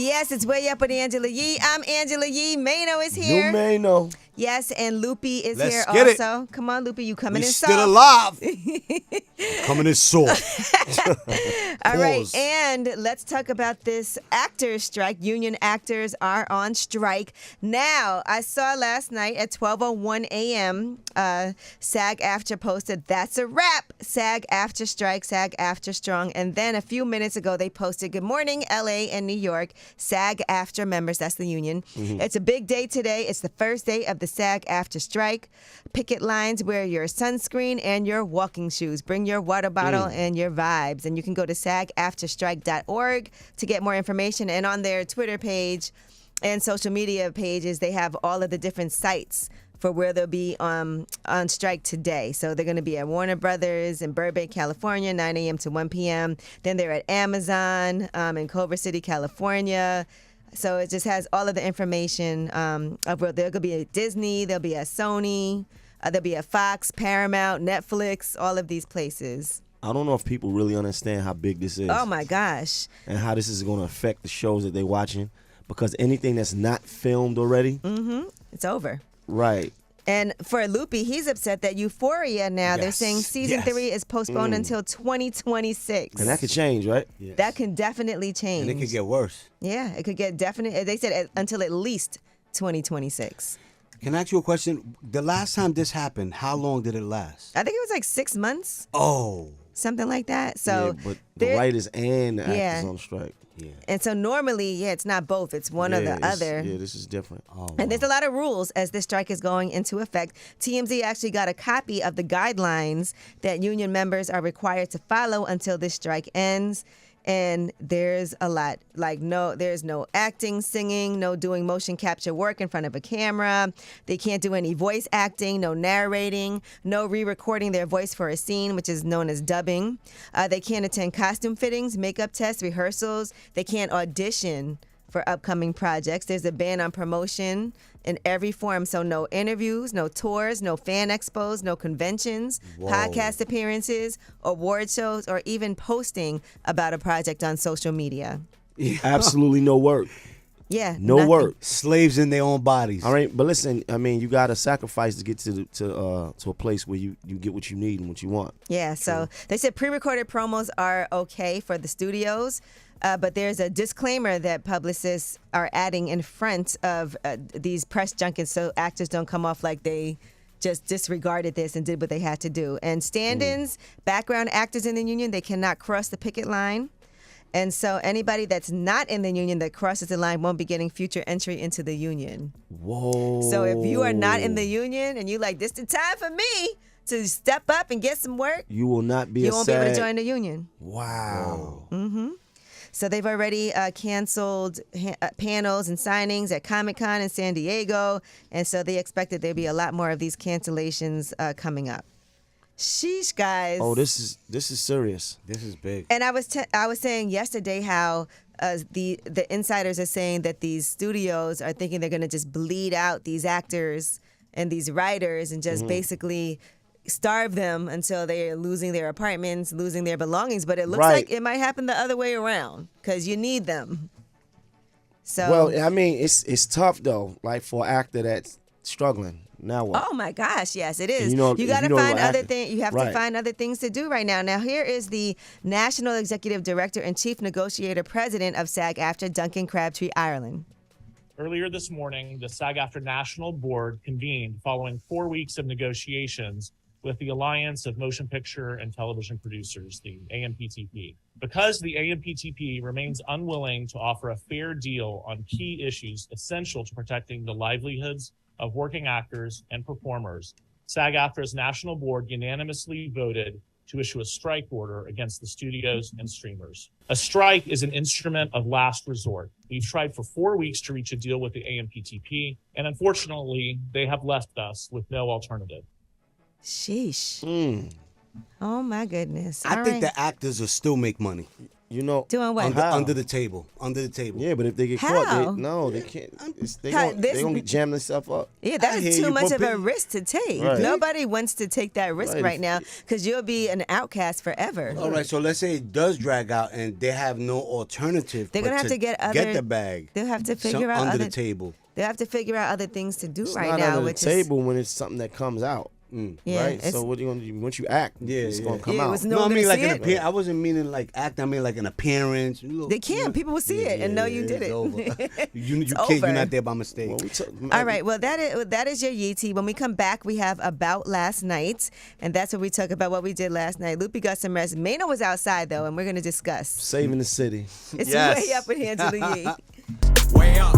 Yes, it's Way Up with Angela Yee. I'm Angela Yee. Mano is here. You Mano. Yes, and Loopy is Let's here get also. it. Come on, Loopy, you coming We in still soft. alive. Coming in soft. All right, Pause. and let's talk about this actors strike. Union actors are on strike. Now, I saw last night at 12:01 a.m., SAG-AFTRA posted, "That's a wrap. SAG-AFTRA strike, SAG-AFTRA strong." And then a few minutes ago, they posted, "Good morning, L.A. and New York. SAG-AFTRA members," that's the union. "It's a big day today. It's the first day of the SAG-AFTRA strike. Picket lines, wear your sunscreen and your walking shoes. Bring your water bottle and your vibes." And you can go to sagaftrastrike.org to get more information. And on their Twitter page and social media pages, they have all of the different sites for where they'll be on strike today. So they're going to be at Warner Brothers in Burbank, California, 9 a.m. to 1 p.m. Then they're at Amazon in Culver City, California. So it just has all of the information of where they're going to be at Disney, they'll be at Sony, they'll be at Fox, Paramount, Netflix, all of these places. I don't know if people really understand how big this is. Oh, my gosh. And how this is going to affect the shows that they're watching. Because anything that's not filmed already. It's over. Right. And for Loopy, he's upset that Euphoria now, they're Yes. saying season 3 is postponed until 2026. And that could change, right? Yes. That can definitely change. And it could get worse. Yeah, it could get definite. They said until at least 2026. Can I ask you a question? The last time this happened, how long did it last? I think it was like 6 months, Oh. something like that. So yeah, but the there- writers and the actors Yeah. on strike. Yeah. And so normally, it's not both. It's one or the it's- other. Yeah, this is different. Oh, And there's a lot of rules as this strike is going into effect. TMZ actually got a copy of the guidelines that union members are required to follow until this strike ends. And there's a lot, like there's no acting, singing, no doing motion capture work in front of a camera. They can't do any voice acting, no narrating, no re-recording their voice for a scene, which is known as dubbing. They can't attend costume fittings, makeup tests, rehearsals. They can't audition for upcoming projects. There's a ban on promotion in every form. So no interviews, no tours, no fan expos, no conventions, podcast appearances, award shows, or even posting about a project on social media. Absolutely no work. Yeah. No nothing. work. Slaves in their own bodies. All right, but listen, I mean, you got to sacrifice to get to a place where you get what you need and what you want. Yeah, so they said pre-recorded promos are okay for the studios, but there's a disclaimer that publicists are adding in front of these press junkets so actors don't come off like they just disregarded this and did what they had to do. And stand-ins, background actors in the union, they cannot cross the picket line. And so anybody that's not in the union that crosses the line won't be getting future entry into the union. Whoa. So if you are not in the union and you like, this the time for me to step up and get some work, You will not be you a won't be able to SAG. join the union. Wow. So they've already canceled panels and signings at Comic-Con in San Diego. And so they expect that there'll be a lot more of these cancellations coming up. Sheesh, guys. Oh, this is serious. This is big. And I was saying yesterday how the insiders are saying that these studios are thinking they're going to just bleed out these actors and these writers and just basically starve them until they're losing their apartments, losing their belongings. But it looks Right. like it might happen the other way around because you need them. So, Well, I mean, it's tough though. Like for an actor that's struggling. Now what? oh my gosh, yes, it is. You know, you if got to you know find what other actor- things. You have to Right. find other things to do right now. Now, here is the National Executive Director and Chief Negotiator President of SAG-AFTRA, Duncan Crabtree, Ireland. Earlier this morning, the SAG-AFTRA National Board convened following 4 weeks of negotiations with the Alliance of Motion Picture and Television Producers, the AMPTP. Because the AMPTP remains unwilling to offer a fair deal on key issues essential to protecting the livelihoods of working actors and performers, SAG-AFTRA's National Board unanimously voted to issue a strike order against the studios and streamers. A strike is an instrument of last resort. We've tried for 4 weeks to reach a deal with the AMPTP, and unfortunately, they have left us with no alternative. Sheesh. Mm. Oh, my goodness. I All think right. the actors will still make money. You know, Doing what? Under the table. Under the table. Yeah, but if they get How? caught, they can't. They gonna get jam themselves up. Yeah, that I is hear too you, much but of a risk to take. Right. Nobody wants to take that risk Right. right now because you'll be an outcast forever. All right, so let's say it does drag out and they have no alternative. They're gonna but have to get the bag. They'll have to figure out under other the table. They'll have to figure out other things to do It's right not now, under the which table when it's something that comes out. Yeah, right. it's- So what you gonna do? Once you act, it's gonna come Yeah, it out. was No, I gonna mean like see an it. appearance. I wasn't meaning like act. I mean like an appearance. They can. People will see it and know you did it's it. over. you It's can't. You're over. not there by mistake. Well, we took- All right. Well, that is your Yeetie. When we come back, we have About Last Night, and that's what we talk about what we did last night. Loopy got some rest. Mano was outside, though, and we're going to discuss. Saving the city. It's Yes. way up in here to the Yee. Way up.